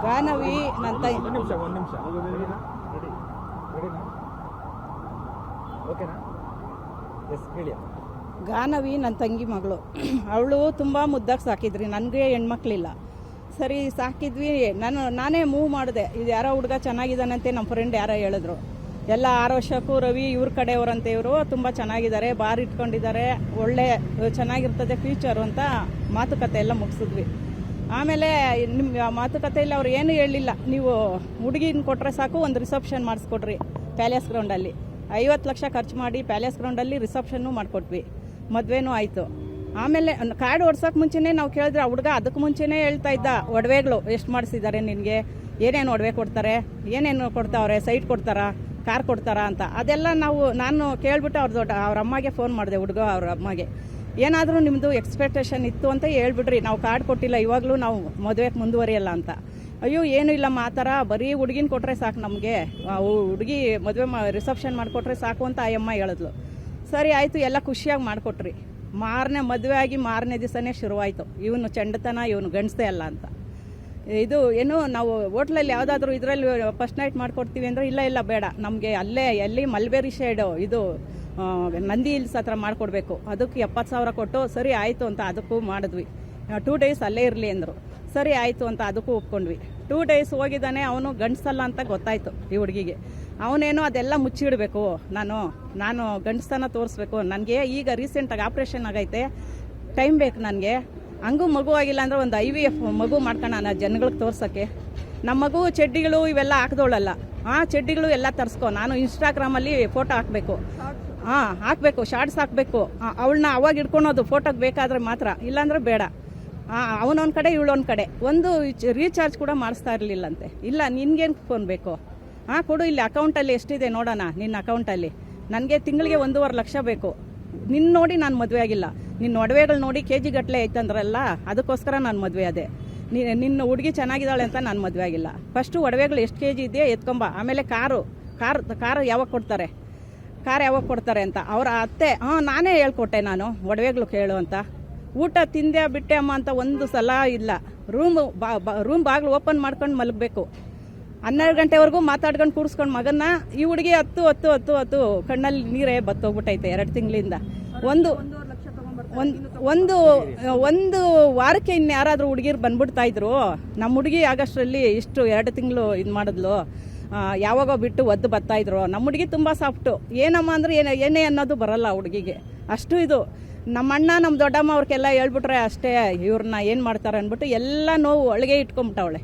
ಗಾನವಿ ನನ್ನ ತಾಯಿ. ಒಂದು ನಿಮಿಷ ಓಕೆನಾ? ಎಸ್ ಹೇಳಿ. ಗಾನವಿ ನನ್ನ ತಂಗಿ ಮಗಳು. ಅವಳು ತುಂಬ ಮುದ್ದಾಗಿ ಸಾಕಿದ್ರಿ. ನನಗೆ ಹೆಣ್ಮಕ್ಳಿಲ್ಲ. ಸರಿ ಸಾಕಿದ್ವಿ. ನಾನೇ ಮೂವ್ ಮಾಡಿದೆ. ಇದು ಯಾರೋ ಹುಡುಗ ಚೆನ್ನಾಗಿದ್ದಾನಂತೆ ನಮ್ಮ ಫ್ರೆಂಡ್ ಯಾರೋ ಹೇಳಿದ್ರು. ಎಲ್ಲ 6 ವರ್ಷಕ್ಕೂ ರವಿ ಇವ್ರ ಕಡೆಯವರಂತೆ. ಇವರು ತುಂಬ ಚೆನ್ನಾಗಿದ್ದಾರೆ, ಬಾರ್ ಇಟ್ಕೊಂಡಿದ್ದಾರೆ, ಒಳ್ಳೆ ಚೆನ್ನಾಗಿರ್ತದೆ ಫ್ಯೂಚರು ಅಂತ ಮಾತುಕತೆ ಎಲ್ಲ ಮುಗಿಸಿದ್ವಿ. ಆಮೇಲೆ ನಿಮ್ಮ ಮಾತುಕತೆಯಲ್ಲಿ ಅವ್ರು ಏನು ಹೇಳಿಲ್ಲ, ನೀವು ಹುಡುಗಿನ ಕೊಟ್ಟರೆ ಸಾಕು, ಒಂದು ರಿಸೆಪ್ಷನ್ ಮಾಡಿಸ್ಕೊಡ್ರಿ ಪ್ಯಾಲೇಸ್ ಗ್ರೌಂಡಲ್ಲಿ. 50 ಲಕ್ಷ ಖರ್ಚು ಮಾಡಿ ಪ್ಯಾಲೇಸ್ ಗ್ರೌಂಡಲ್ಲಿ ರಿಸೆಪ್ಷನ್ನು ಮಾಡಿಕೊಟ್ವಿ. ಮದುವೆನೂ ಆಯಿತು. ಆಮೇಲೆ ಕಾರ್ಡ್ ಓಡ್ಸೋಕೆ ಮುಂಚೆನೇ ನಾವು ಕೇಳಿದ್ರೆ ಆ ಹುಡುಗ ಅದಕ್ಕೆ ಮುಂಚೆನೇ ಹೇಳ್ತಾ ಇದ್ದ, ಒಡವೆಗಳು ಎಷ್ಟು ಮಾಡಿಸಿದ್ದಾರೆ ನಿನಗೆ, ಏನೇನು ಒಡವೆ ಕೊಡ್ತಾರೆ, ಏನೇನು ಕೊಡ್ತಾವ್ರೆ, ಸೈಟ್ ಕೊಡ್ತಾರಾ, ಕಾರ್ ಕೊಡ್ತಾರಾ ಅಂತ. ಅದೆಲ್ಲ ನಾನು ಕೇಳ್ಬಿಟ್ಟು ಅವ್ರ ಅಮ್ಮಗೆ ಫೋನ್ ಮಾಡಿದೆ, ಹುಡುಗ ಅವ್ರ ಅಮ್ಮಗೆ. ಏನಾದರೂ ನಿಮ್ಮದು ಎಕ್ಸ್ಪೆಕ್ಟೇಷನ್ ಇತ್ತು ಅಂತ ಹೇಳ್ಬಿಡ್ರಿ, ನಾವು ಕಾರ್ಡ್ ಕೊಟ್ಟಿಲ್ಲ, ಇವಾಗಲೂ ನಾವು ಮದುವೆಗೆ ಮುಂದುವರಿಯಲ್ಲ ಅಂತ. ಅಯ್ಯೋ ಏನೂ ಇಲ್ಲಮ್ಮ, ಆ ಥರ ಬರೀ ಹುಡುಗಿನ ಕೊಟ್ಟರೆ ಸಾಕು, ನಮಗೆ ಹುಡುಗಿ ಮದುವೆ ರಿಸೆಪ್ಷನ್ ಮಾಡಿಕೊಟ್ರೆ ಸಾಕು ಅಂತ ಆ ಅಮ್ಮ ಹೇಳಿದ್ಲು. ಸರಿ ಆಯಿತು, ಎಲ್ಲ ಖುಷಿಯಾಗಿ ಮಾಡಿಕೊಟ್ರಿ. ಮದುವೆ ಆಗಿ ಮಾರನೇ ದಿವಸನೇ ಶುರುವಾಯಿತು ಇವನು ಚಂಡತನ, ಇವನು ಗಂಡಸೇ ಅಲ್ಲ ಅಂತ. ಇದು ಏನು ನಾವು ಹೋಟ್ಲಲ್ಲಿ ಯಾವುದಾದ್ರೂ ಇದರಲ್ಲಿ ಫಸ್ಟ್ ನೈಟ್ ಮಾಡಿಕೊಡ್ತೀವಿ ಅಂದರೆ ಇಲ್ಲ ಬೇಡ, ನಮಗೆ ಎಲ್ಲಿ ಮಲ್ಬೇರಿ ಶೇಡು ಇದು ನಂದಿ ಹಿಲ್ಸ್ ಹತ್ರ ಮಾಡಿಕೊಡ್ಬೇಕು, ಅದಕ್ಕೆ 70,000 ಕೊಟ್ಟು ಸರಿ ಆಯಿತು ಅಂತ ಅದಕ್ಕೂ ಮಾಡಿದ್ವಿ. 2 ಡೇಸ್ ಅಲ್ಲೇ ಇರಲಿ ಅಂದರು. ಸರಿ ಆಯಿತು ಅಂತ ಅದಕ್ಕೂ ಒಪ್ಕೊಂಡ್ವಿ. 2 ಡೇಸ್ ಹೋಗಿದ್ದಾನೆ, ಅವನು ಗಂಡಸಲ್ಲ ಅಂತ ಗೊತ್ತಾಯಿತು ಈ ಹುಡುಗಿಗೆ. ಅವನೇನೋ ಅದೆಲ್ಲ ಮುಚ್ಚಿಡಬೇಕು, ನಾನು ಗಂಡಸ್ತನ ತೋರಿಸ್ಬೇಕು, ನನಗೆ ಈಗ ರೀಸೆಂಟಾಗಿ ಆಪ್ರೇಷನ್ ಆಗೈತೆ, ಟೈಮ್ ಬೇಕು ನನಗೆ, ಹಂಗೂ ಮಗು ಆಗಿಲ್ಲ ಅಂದರೆ ಒಂದು IVF ಮಗು ಮಾಡ್ಕೊಳ್ಳೋಣ ಜನಗಳಿಗೆ ತೋರ್ಸೋಕ್ಕೆ. ನಮ್ಮ ಮಗು ಚಡ್ಡಿಗಳು ಇವೆಲ್ಲ ಹಾಕ್ದೋಳಲ್ಲ, ಚಡ್ಡಿಗಳು ಎಲ್ಲ ತರಿಸ್ಕೊ, ನಾನು ಇನ್ಸ್ಟಾಗ್ರಾಮಲ್ಲಿ ಫೋಟೋ ಹಾಕಬೇಕು, ಹಾಕಬೇಕು, ಶಾರ್ಟ್ಸ್ ಹಾಕಬೇಕು, ಅವಳನ್ನ ಅವಾಗ ಇಟ್ಕೊಳೋದು ಫೋಟೋಗೆ ಬೇಕಾದರೆ ಮಾತ್ರ, ಇಲ್ಲಾಂದ್ರೆ ಬೇಡ. ಅವನೊಂದು ಕಡೆ ಇವಳೊಂದು ಕಡೆ. ಒಂದು ರೀಚಾರ್ಜ್ ಕೂಡ ಮಾಡಿಸ್ತಾ ಇರಲಿಲ್ಲಂತೆ. ಇಲ್ಲ ನಿನ್ಗೇನು ಫೋನ್ ಬೇಕು, ಕೊಡು, ಇಲ್ಲಿ ಅಕೌಂಟಲ್ಲಿ ಎಷ್ಟಿದೆ ನೋಡೋಣ ನಿನ್ನ ಅಕೌಂಟಲ್ಲಿ, ನನಗೆ ತಿಂಗಳಿಗೆ 1.5 ಲಕ್ಷ ಬೇಕು, ನಿನ್ನ ನೋಡಿ ನಾನು ಮದುವೆ ಆಗಿಲ್ಲ, ನಿನ್ನ ಒಡವೆಗಳು ನೋಡಿ KG ಗಟ್ಟಲೆ ಐತಂದ್ರಲ್ಲ, ಅದಕ್ಕೋಸ್ಕರ ನಾನು ಮದುವೆ ಅದೇ, ನಿನ್ನ ಹುಡುಗಿ ಚೆನ್ನಾಗಿದ್ದಾಳೆ ಅಂತ ನಾನು ಮದುವೆ ಆಗಿಲ್ಲ. ಫಸ್ಟು ಒಡವೆಗಳು ಎಷ್ಟು KG ಇದೆಯಾ ಎತ್ಕೊಂಬ, ಆಮೇಲೆ ಕಾರು ಯಾವಾಗ ಕೊಡ್ತಾರೆ ಅಂತ. ಅವರ ಅತ್ತೆ ನಾನೇ ಹೇಳ್ಕೊಟ್ಟೆ, ನಾನು ಒಡವೆಗಳು ಕೇಳು ಅಂತ. ಊಟ ತಿಂದೆ ಬಿಟ್ಟೆ ಅಮ್ಮ ಅಂತ ಒಂದು ಸಲ ಇಲ್ಲ. ರೂಮ್ ಬಾಗಿಲು ಓಪನ್ ಮಾಡ್ಕೊಂಡು ಮಲಗಬೇಕು. 12 ಗಂಟೆವರೆಗೂ ಮಾತಾಡ್ಕೊಂಡು ಕೂರಿಸ್ಕೊಂಡು ಮಗನ್ನ. ಈ ಹುಡುಗಿ ಹತ್ತು ಕಣ್ಣಲ್ಲಿ ನೀರೇ ಬತ್ತೋಗ್ಬಿಟ್ಟೈತೆ 2 ತಿಂಗಳಿಂದ. ಒಂದು ವಾರಕ್ಕೆ ಇನ್ಯಾರಾದ್ರೂ ಹುಡುಗಿರು ಬಂದ್ಬಿಡ್ತಾ ಇದ್ರು. ನಮ್ಮ ಹುಡುಗಿ ಆಗಸ್ಟ್ರಲ್ಲಿ ಇಷ್ಟು 2 ತಿಂಗಳು ಇದು ಮಾಡಿದ್ಲು, ಯಾವಾಗೋ ಬಿಟ್ಟು ಒದ್ದು ಬರ್ತಾ ಇದ್ರು. ನಮ್ಮ ಹುಡುಗಿ ತುಂಬ ಸಾಫ್ಟು. ಏನಮ್ಮ ಅಂದ್ರೆ ಏನೇ ಅನ್ನೋದು ಬರಲ್ಲ ಹುಡುಗಿಗೆ, ಅಷ್ಟು ಇದು. ನಮ್ಮ ಅಣ್ಣ ನಮ್ಮ ದೊಡ್ಡಮ್ಮ ಅವ್ರಿಗೆಲ್ಲ ಹೇಳ್ಬಿಟ್ರೆ ಅಷ್ಟೇ, ಇವ್ರನ್ನ ಏನು ಮಾಡ್ತಾರೆ ಅಂದ್ಬಿಟ್ಟು ಎಲ್ಲ ನೋವು ಒಳಗೆ ಇಟ್ಕೊಂಬಿಟ್ಟವಳೆ.